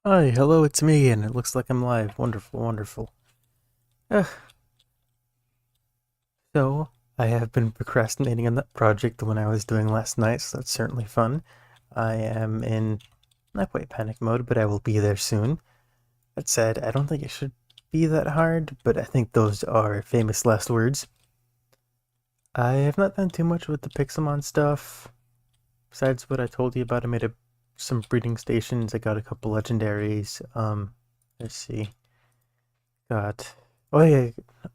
Hi, hello, it's me, and it looks like I'm live. Wonderful, wonderful. Uh, so, I have been procrastinating on that project the one I was doing last night, so that's certainly fun. I am in not quite panic mode, but I will be there soon. That said, I don't think it should be that hard, but I think those are famous last words. I have not done too much with the Pixelmon stuff, besides what I told you about. I made some breeding stations, I got a couple legendaries. Let's see. Got oh yeah,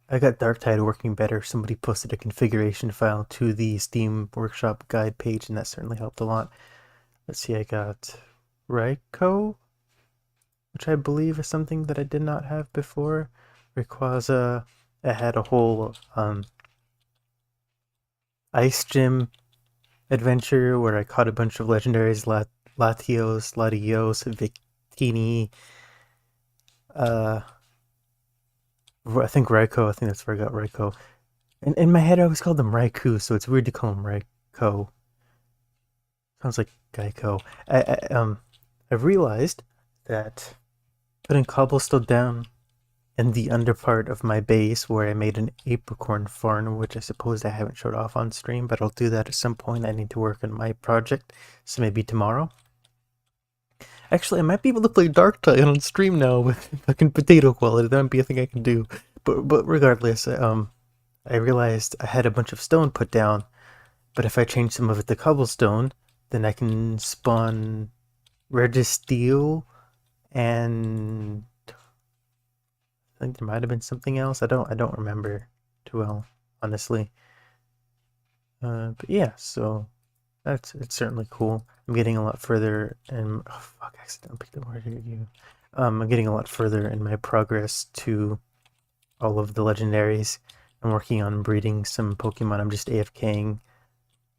I got Darktide working better. Somebody posted a configuration file to the Steam Workshop guide page, and that certainly helped a lot. Let's see, I got Raikou, which I believe is something that I did not have before. Rayquaza, I had a whole ice gym adventure where I caught a bunch of legendaries, Latios, Latios, Victini, uh, I think Raikou, I think that's where I got Raikou. In my head, I always called them Raikou, so it's weird to call them Raikou. Sounds like Geico. I've realized that putting cobblestone down in the underpart of my base where I made an apricorn farm, which I suppose I haven't showed off on stream, but I'll do that at some point. I need to work on my project, so maybe tomorrow. Actually, I might be able to play Dark Tide on stream now with fucking potato quality. That might be a thing I can do. But regardless, I realized I had a bunch of stone put down, but if I change some of it to cobblestone, then I can spawn Registeel and I think there might have been something else. I don't remember too well, honestly. But yeah, so that's it's certainly cool. I'm getting a lot further and oh fuck, I accidentally picked the word here. You. I'm getting a lot further in my progress to all of the legendaries. I'm working on breeding some Pokemon. I'm just AFKing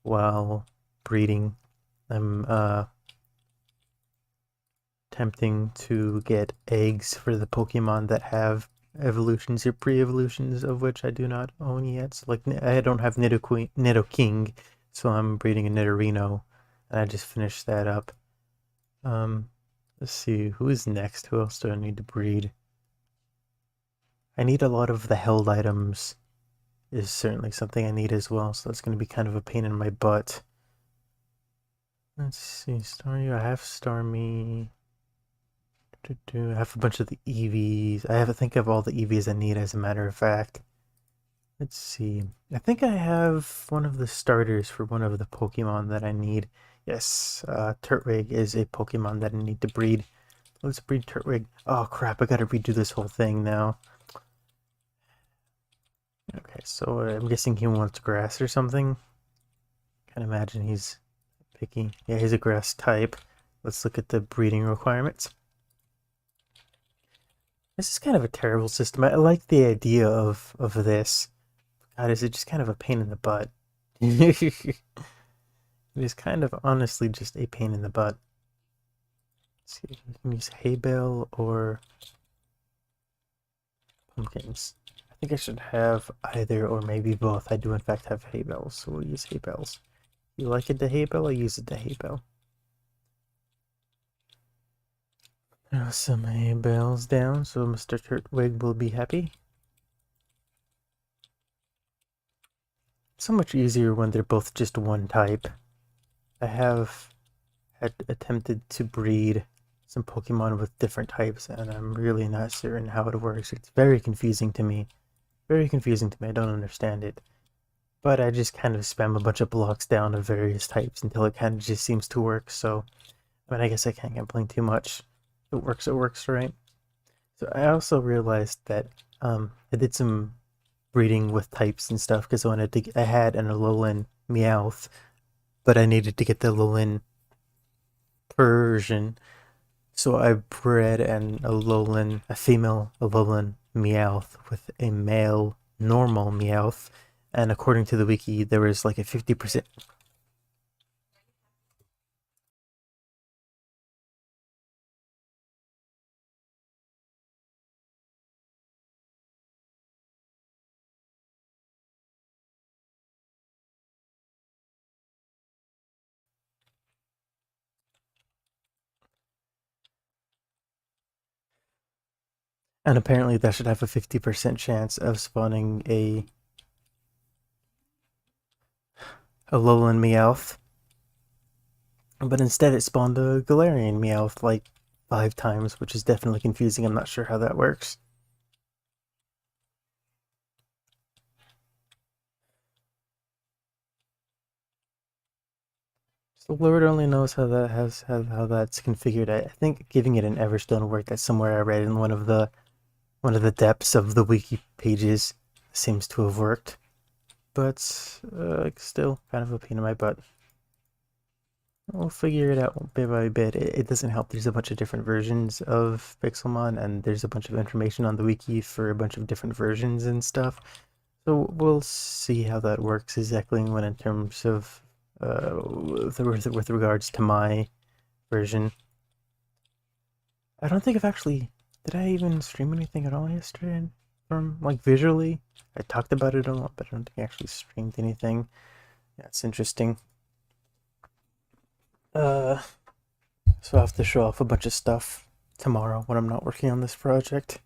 while breeding. I'm attempting to get eggs for the Pokemon that have evolutions or pre-evolutions of which I do not own yet. So like I don't have Nidoking, so I'm breeding a Nidorino, and I just finished that up. Um, let's see who is next. Who else do I need to breed? I need a lot of the held items. Is certainly something I need as well. So that's going to be kind of a pain in my butt. Let's see, Starmie. I have Starmie. I have a bunch of the EVs. I think of all the EVs I need, as a matter of fact. Let's see. I think I have one of the starters for one of the Pokemon that I need. Yes, Turtwig is a Pokemon that I need to breed. Let's breed Turtwig. Oh crap, I gotta redo this whole thing now. Okay, so I'm guessing he wants grass or something. Can't imagine he's picky. Yeah, he's a grass type. Let's look at the breeding requirements. This is kind of a terrible system. I like the idea of this. God, is it just kind of a pain in the butt? It is kind of honestly just a pain in the butt. Let's see if we can use hay bale or pumpkins. I think I should have either or maybe both. I do in fact have hay bales, so we'll use hay bales. You like it to hay bale? I use it to hay bale. Throw some hay bales down so Mr. Turtwig will be happy. So much easier when they're both just one type. I have had attempted to breed some Pokemon with different types, and I'm really not certain how it works. It's very confusing to me. Very confusing to me. I don't understand it. But I just kind of spam a bunch of blocks down of various types until it kind of just seems to work. So, I mean, I guess I can't complain too much. It works, right? So I also realized that I did some breeding with types and stuff because I had an Alolan Meowth, but I needed to get the Alolan Persian. So I bred a female Alolan Meowth with a male normal Meowth, and according to the wiki, there was like a 50%. And apparently that should have a 50% chance of spawning a lowland Meowth. But instead it spawned a Galarian Meowth like 5 times, which is definitely confusing. I'm not sure how that works. So Lord only knows how that's configured. I think giving it an Everstone worked. That's somewhere I read in one of the depths of the wiki pages. Seems to have worked, but still kind of a pain in my butt. We'll figure it out bit by bit. It doesn't help. There's a bunch of different versions of Pixelmon, and there's a bunch of information on the wiki for a bunch of different versions and stuff. So we'll see how that works exactly when in terms of with regards to my version. I don't think I've actually did I even stream anything at all yesterday from like visually. I talked about it a lot, but I don't think I actually streamed anything. That's interesting. Uh, so I have to show off a bunch of stuff tomorrow when I'm not working on this project.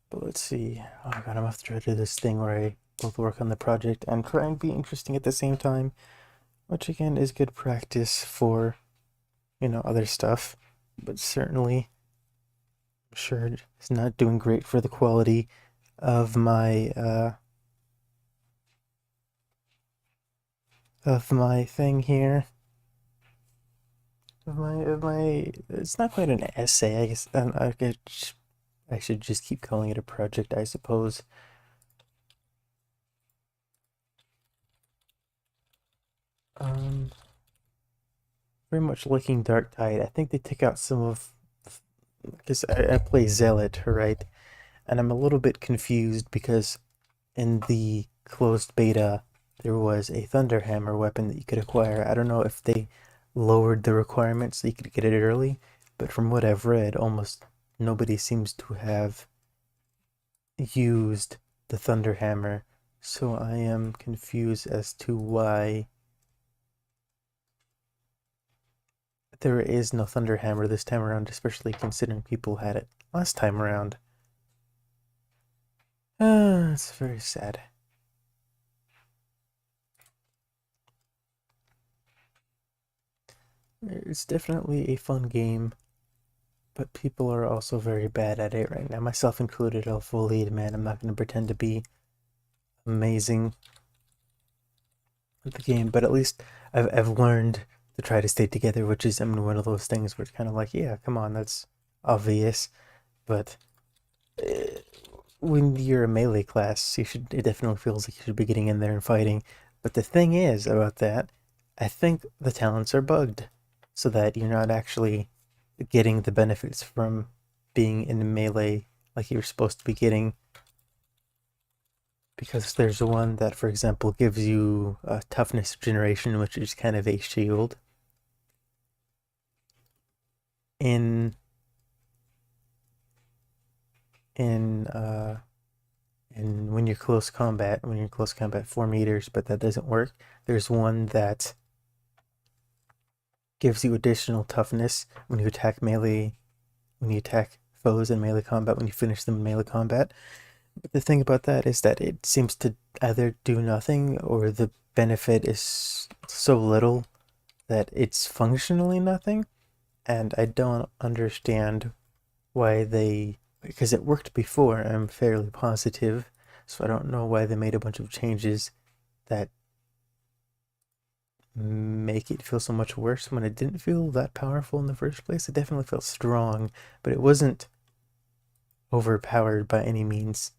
But let's see. Oh god, I'm gonna have to try to do this thing where I both work on the project and try and be interesting at the same time, which again is good practice for, other stuff. But certainly, I'm sure it's not doing great for the quality of my thing here. Of my it's not quite an essay, I guess. I should just keep calling it a project, I suppose. Um, Very much liking Dark Tide. I think they took out some of because I play Zealot, right? And I'm a little bit confused because in the closed beta there was a Thunderhammer weapon that you could acquire. I don't know if they lowered the requirements so you could get it early, but from what I've read, almost nobody seems to have used the Thunderhammer. So I am confused as to why there is no Thunderhammer this time around, especially considering people had it last time around. It's very sad. It's definitely a fun game, but people are also very bad at it right now, myself included. I'll fully admit I'm not going to pretend to be amazing at the game, but at least I've learned to try to stay together, which is, I mean, one of those things where it's kind of like, yeah, come on, that's obvious, but uh, when you're a melee class, it definitely feels like you should be getting in there and fighting. But the thing is about that, I think the talents are bugged so that you're not actually getting the benefits from being in melee like you're supposed to be getting. Because there's one that, for example, gives you a toughness generation, which is kind of a shield. In in and when you're close combat 4 meters, but that doesn't work. There's one that gives you additional toughness when you attack foes in melee combat, when you finish them in melee combat. But the thing about that is that it seems to either do nothing or the benefit is so little that it's functionally nothing. And I don't understand why because it worked before, I'm fairly positive. So I don't know why they made a bunch of changes that make it feel so much worse when it didn't feel that powerful in the first place. It definitely felt strong, but it wasn't overpowered by any means.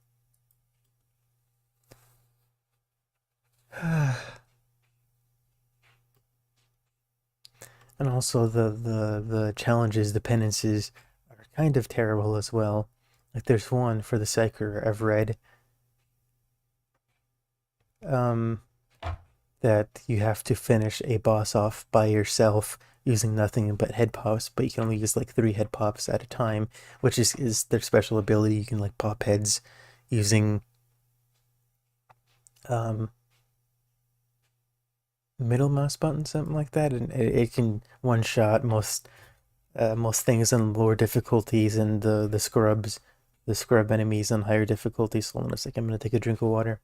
And also the challenges, the penances are kind of terrible as well. Like there's one for the Psyker I've read, um, that you have to finish a boss off by yourself using nothing but head pops, but you can only use like 3 head pops at a time, which is their special ability. You can like pop heads using um middle mouse button, something like that, and it can one shot most things in lower difficulties and the scrubs. the scrub enemies on higher difficulty. So hold on a second, I'm gonna take a drink of water.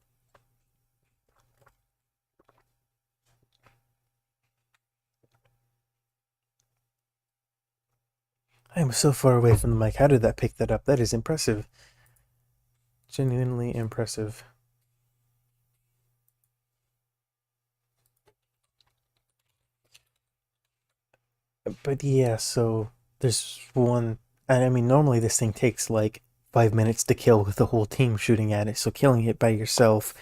I am so far away from the mic. How did that pick that up? That is impressive. Genuinely impressive. But yeah, so there's one, and I mean, normally this thing takes like 5 minutes to kill with the whole team shooting at it. So killing it by yourself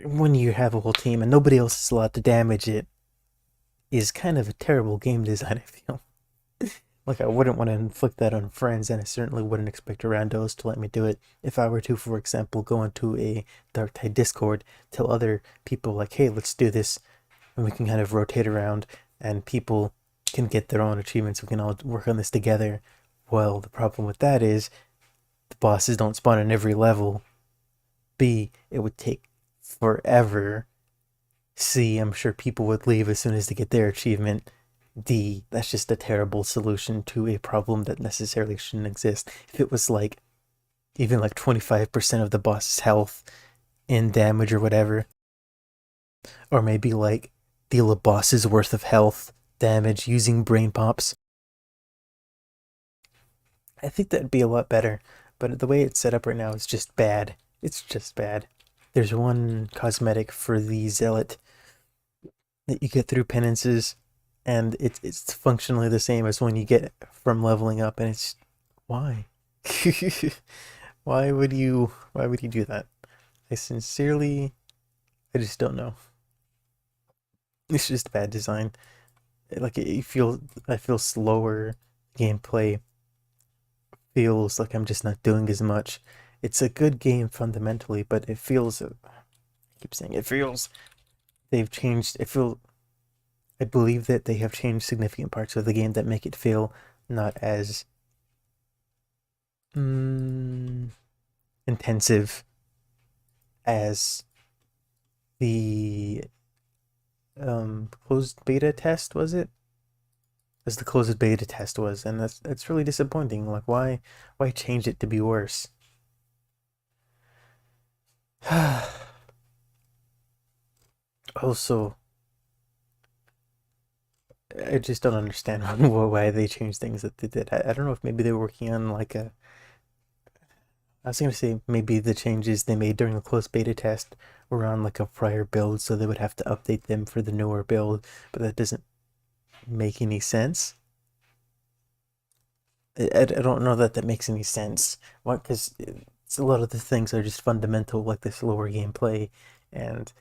when you have a whole team and nobody else is allowed to damage it is kind of a terrible game design, I feel. Like, I wouldn't want to inflict that on friends, and I certainly wouldn't expect randos to let me do it. If I were to, for example, go into a Dark Tide Discord, tell other people, like, hey, let's do this, and we can kind of rotate around, and people can get their own achievements. We can all work on this together. Well, the problem with that is the bosses don't spawn in every level. B, it would take forever. C, I'm sure people would leave as soon as they get their achievement. D, that's just a terrible solution to a problem that necessarily shouldn't exist. If it was like even like 25% of the boss's health in damage or whatever, or maybe like deal a boss's worth of health damage using brain pops, I think that'd be a lot better. But the way it's set up right now is just bad. It's just bad. There's one cosmetic for the zealot that you get through penances, and it's functionally the same as one you get from leveling up, and it's why? why would you do that? I just don't know. It's just bad design. Like I feel slower. Gameplay feels like I'm just not doing as much. It's a good game fundamentally, but it feels. I keep saying it feels. They've changed. It feel. I believe that they have changed significant parts of the game that make it feel not as mm, intensive as the closed beta test, was it? As the closed beta test was, and that's really disappointing. Like, why change it to be worse? Also, I just don't understand why they changed things that they did. I don't know if maybe they were working on like a. I was gonna say maybe the changes they made during the closed beta test were on like a prior build, so they would have to update them for the newer build, but that doesn't make any sense. I don't know that that makes any sense. What? Because a lot of the things are just fundamental, like the slower gameplay and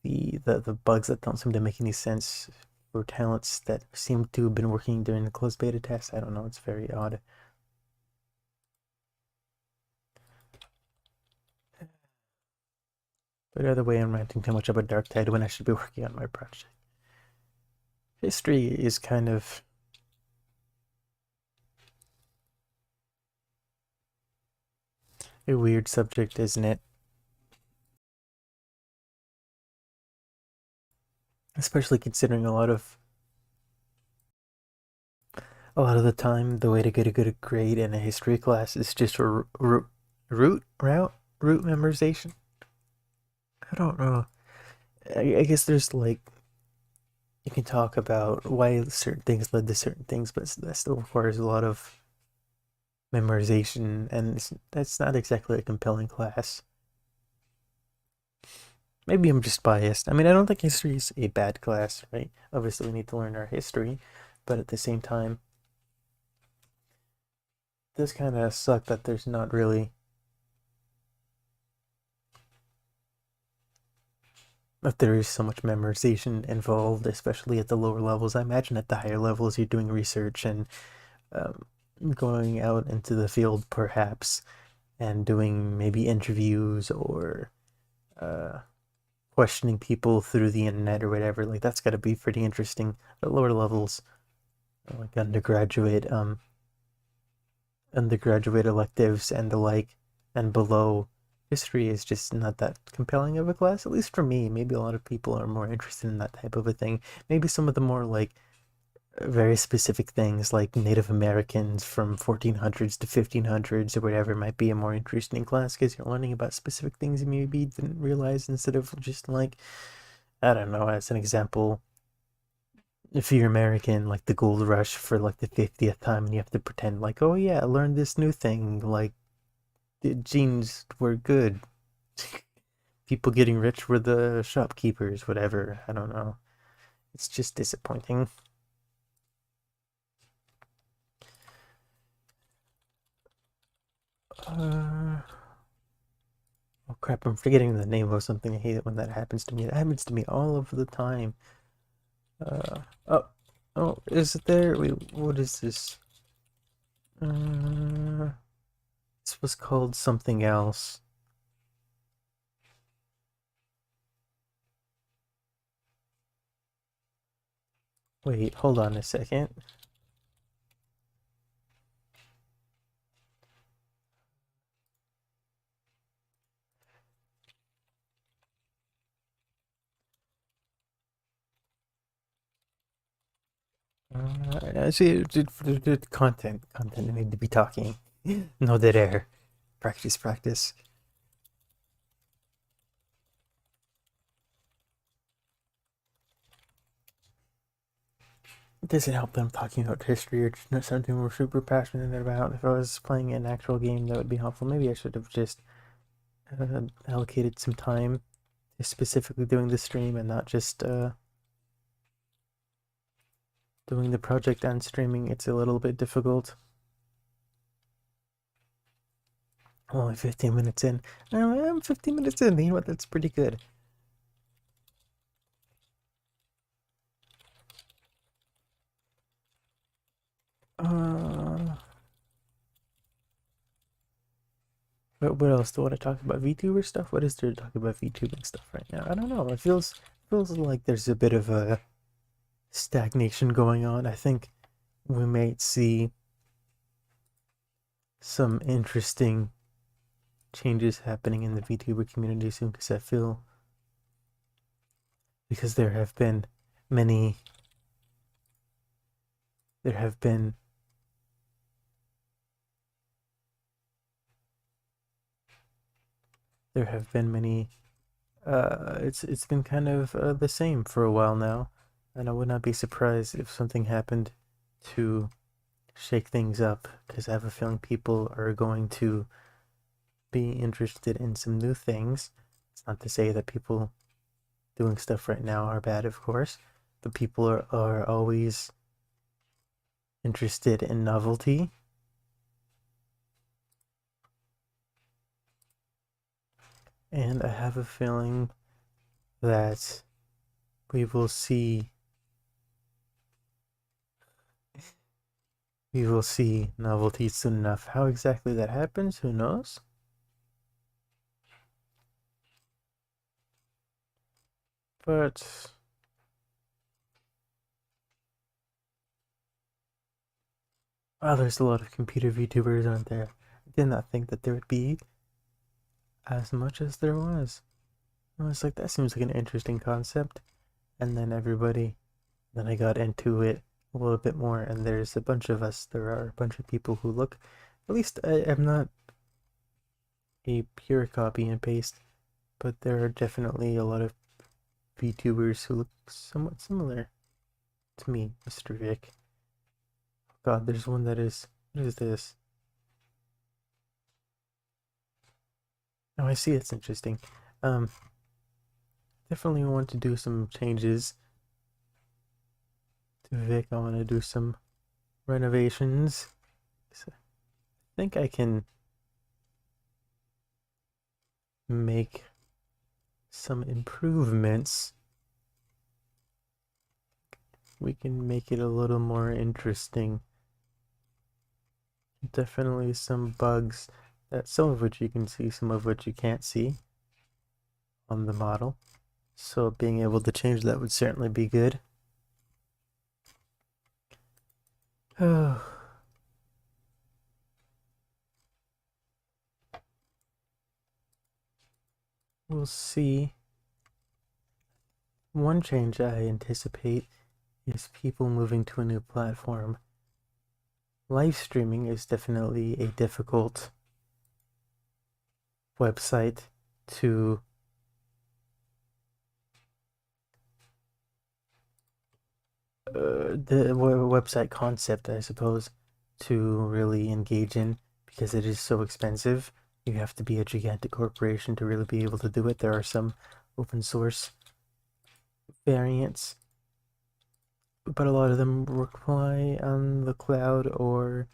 the bugs that don't seem to make any sense for talents that seem to have been working during the closed beta test. I don't know. It's very odd. But either way, I'm ranting too much about Dark Tide when I should be working on my project. History is kind of a weird subject, isn't it? Especially considering a lot of the time, the way to get a good grade in a history class is just a route memorization. I don't know. I guess there's like you can talk about why certain things led to certain things, but that still requires a lot of memorization, and that's not exactly a compelling class. Maybe I'm just biased. I mean, I don't think history is a bad class, right? Obviously, we need to learn our history, but at the same time, it does kind of suck that there's not really that there is so much memorization involved, especially at the lower levels. I imagine at the higher levels, you're doing research and um, going out into the field, perhaps, and doing maybe interviews or uh, questioning people through the internet or whatever. Like that's got to be pretty interesting. At lower levels, like undergraduate electives and the like, and below, history is just not that compelling of a class. At least for me. Maybe a lot of people are more interested in that type of a thing. Maybe some of the more like very specific things like Native Americans from 1400s to 1500s or whatever might be a more interesting class because you're learning about specific things you maybe didn't realize instead of just like, I don't know, as an example, if you're American, like the gold rush for like the 50th time and you have to pretend like, oh yeah, I learned this new thing, like the jeans were good. People getting rich were the shopkeepers, whatever. I don't know. It's just disappointing. Uh, oh crap, I'm forgetting the name of something. I hate it when that happens to me. It happens to me all over the time. Uh, oh, oh, is it there? Wait, what is this? Uh, this was called something else. Wait, hold on a second. I see, content. I need to be talking. No dead air. Practice, practice. It doesn't help that I'm talking about history or just not something we're super passionate about. If I was playing an actual game, that would be helpful. Maybe I should have just allocated some time to specifically doing the stream and not just doing the project and streaming. It's a little bit difficult. Only 15 minutes in. I'm 15 minutes in. You know what? That's pretty good. Uh, what else do I want to talk about? VTuber stuff? What is there to talk about VTubing stuff right now? I don't know. It feels like there's a bit of a stagnation going on. I think we might see some interesting changes happening in the VTuber community soon because many there have been there have been many it's been kind of the same for a while now, and I would not be surprised if something happened to shake things up because I have a feeling people are going to be interested in some new things. It's not to say that people doing stuff right now are bad, of course, but people are always interested in novelty. And I have a feeling that we will see novelty soon enough. How exactly that happens, who knows? But wow, there's a lot of computer VTubers, aren't there? I did not think that there would be as much as there was. I was like, that seems like an interesting concept. And then I got into it a little bit more, and there's a bunch of us. There are a bunch of people who look, at least I am not a pure copy and paste, but there are definitely a lot of VTubers who look somewhat similar to me, Mr. Vic. God, there's one that is. What is this? Oh, I see. It's interesting. Um, Definitely want to do some changes to Vic. I want to do some renovations. So I think I can make some improvements. We can make it a little more interesting. Definitely some bugs that some of which you can see, some of which you can't see on the model. So being able to change that would certainly be good. Oh, we'll see. One change I anticipate is people moving to a new platform. Live streaming is definitely a difficult website to the website concept, I suppose, to really engage in because it is so expensive. You have to be a gigantic corporation to really be able to do it. There are some open source variants, but a lot of them rely on the cloud or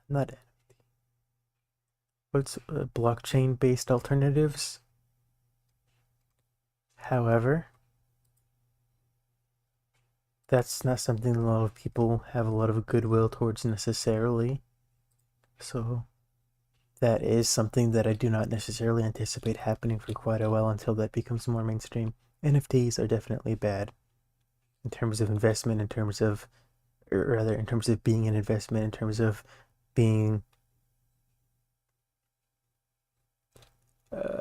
not what's blockchain based alternatives. However, that's not something a lot of people have a lot of goodwill towards necessarily. So that is something that I do not necessarily anticipate happening for quite a while until that becomes more mainstream. NFTs are definitely bad in terms of investment, in terms of, or rather, in terms of being an investment, in terms of being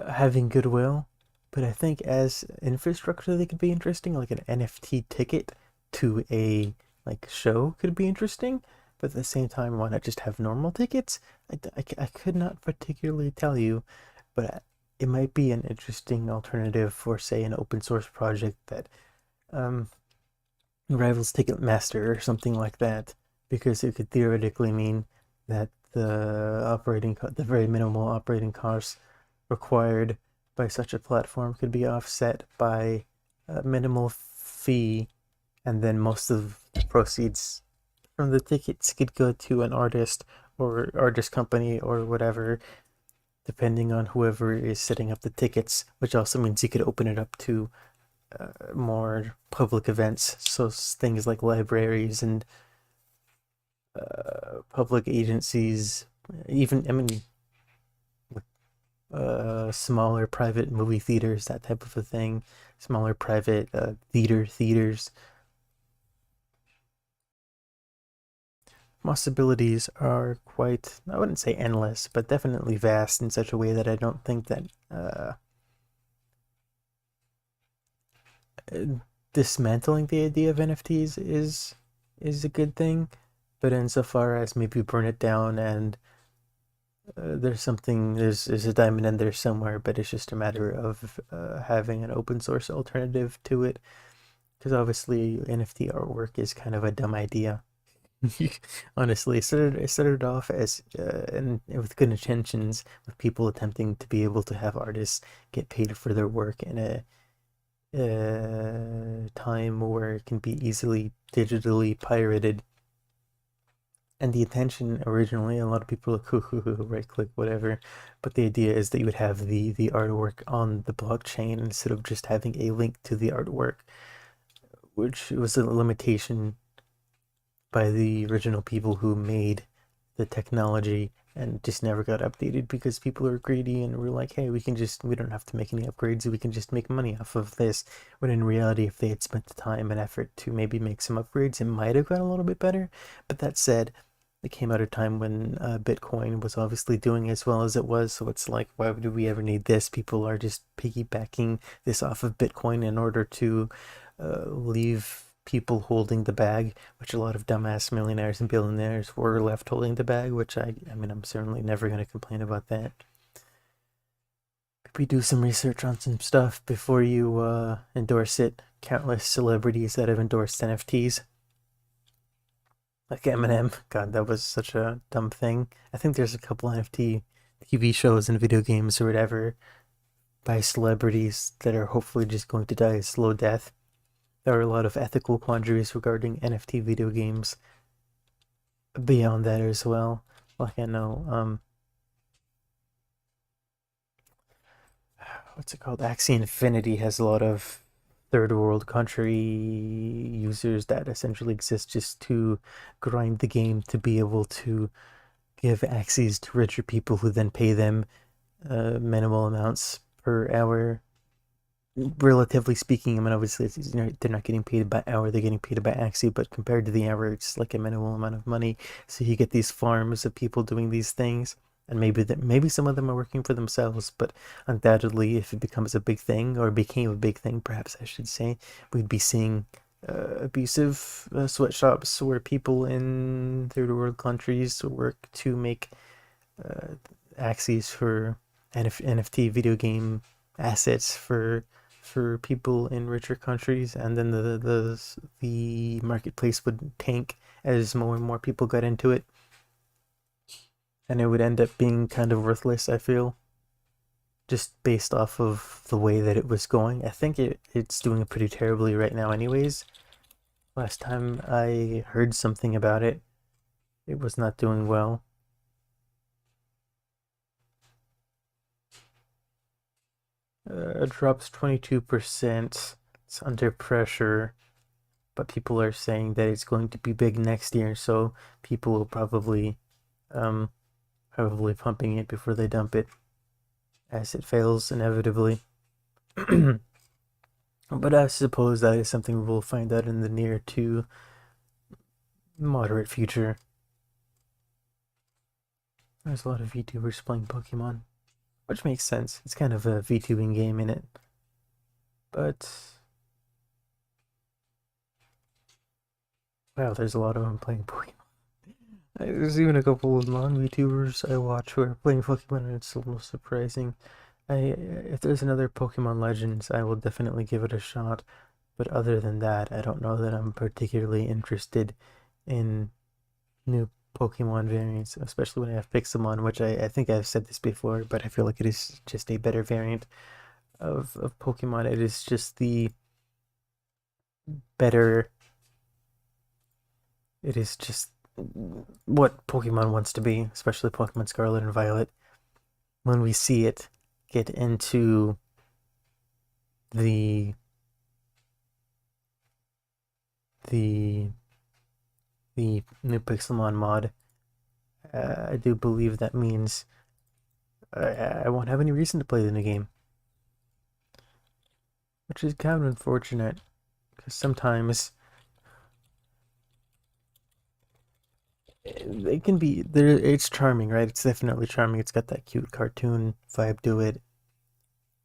having goodwill. But I think as infrastructure, they could be interesting. Like an NFT ticket to a like show could be interesting. But at the same time, why not just have normal tickets? I could not particularly tell you, but it might be an interesting alternative for, say, an open source project that um, rivals Ticketmaster or something like that, because it could theoretically mean that the very minimal operating costs required by such a platform could be offset by a minimal fee, and then most of the proceeds from the tickets could go to an artist or artist company or whatever, depending on whoever is setting up the tickets, which also means you could open it up to more public events. So things like libraries and public agencies, even, I mean, smaller private movie theaters, that type of a thing, smaller private theaters. Possibilities are quite, I wouldn't say endless, but definitely vast in such a way that I don't think that dismantling the idea of NFTs is a good thing. But insofar as maybe burn it down and there's a diamond in there somewhere, but it's just a matter of having an open source alternative to it. Because obviously NFT artwork is kind of a dumb idea. Honestly, it started off as and with good intentions, with people attempting to be able to have artists get paid for their work in a time where it can be easily digitally pirated. And the intention originally, a lot of people are like, right click, whatever. But the idea is that you would have the artwork on the blockchain instead of just having a link to the artwork, which was a limitation by the original people who made the technology and just never got updated because people are greedy and were like, hey, we don't have to make any upgrades, we can just make money off of this. When in reality, if they had spent the time and effort to maybe make some upgrades, it might have gotten a little bit better. But that said, it came at a time when Bitcoin was obviously doing as well as it was. So it's like, why do we ever need this? People are just piggybacking this off of Bitcoin in order to leave people holding the bag, which a lot of dumbass millionaires and billionaires were left holding the bag, which I mean, I'm certainly never going to complain about that. Maybe do some research on some stuff before you endorse it. Countless celebrities that have endorsed NFTs, like Eminem. God, that was such a dumb thing. I think there's a couple NFT TV shows and video games or whatever by celebrities that are hopefully just going to die a slow death. There are a lot of ethical quandaries regarding NFT video games beyond that as well. Like I know, what's it called? Axie Infinity has a lot of third world country users that essentially exist just to grind the game to be able to give Axies to richer people who then pay them minimal amounts per hour. Relatively speaking, I mean, obviously, they're not getting paid by hour; they're getting paid by Axie. But compared to the hour, it's like a minimal amount of money. So you get these farms of people doing these things, And maybe some of them are working for themselves, but undoubtedly, if it becomes a big thing, or became a big thing, perhaps I should say, we'd be seeing abusive sweatshops where people in third world countries work to make uh, axes for NFT video game assets for people in richer countries, and then the marketplace would tank as more and more people got into it, and it would end up being kind of worthless. I feel just based off of the way that it was going. I think it's doing pretty terribly right now, anyways. Last time I heard something about it, it was not doing well. It drops 22%. It's under pressure, but people are saying that it's going to be big next year, so people will um probably pumping it before they dump it as it fails inevitably. But I suppose that is something we'll find out in the near to moderate future. There's a lot of VTubers playing Pokemon, which makes sense. It's kind of a VTubing game in it. But wow, there's a lot of them playing Pokemon. There's even a couple of non-VTubers I watch who are playing Pokemon, and it's a little surprising. If there's another Pokemon Legends, I will definitely give it a shot. But other than that, I don't know that I'm particularly interested in new Pokemon variants, especially when I have Pixelmon, which I think I've said this before, but I feel like it is just a better variant of Pokemon. It is just the better. It is just what Pokemon wants to be, especially Pokemon Scarlet and Violet. When we see it get into the the the new Pixelmon mod, I do believe that means I won't have any reason to play the new game, which is kind of unfortunate because sometimes it can be there. It's charming, right? It's definitely charming. It's got that cute cartoon vibe to it,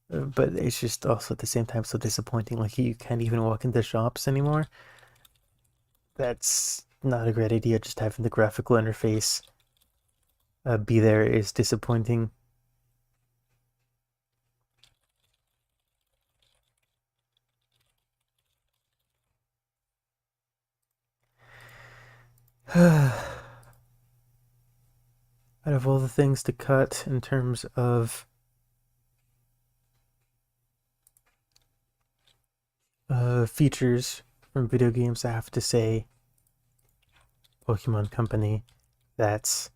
but it's just also at the same time so disappointing. Like you can't even walk into shops anymore. That's not a great idea. Just having the graphical interface be there is disappointing. Out of all the things to cut in terms of features from video games, I have to say Pokemon Company. That's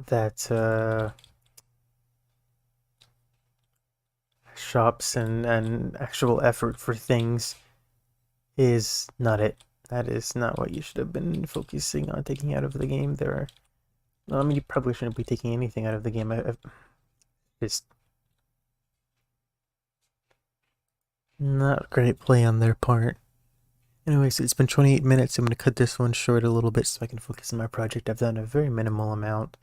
that shops and actual effort for things is not it. That is not what you should have been focusing on taking out of the game. There are, well, I mean, you probably shouldn't be taking anything out of the game. I've just not great play on their part. Anyways, it's been 28 minutes. I'm going to cut this one short a little bit so I can focus on my project. I've done a very minimal amount,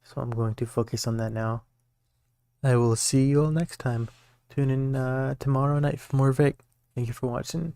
so I'm going to focus on that now. I will see you all next time. Tune in tomorrow night for more Vic. Thank you for watching.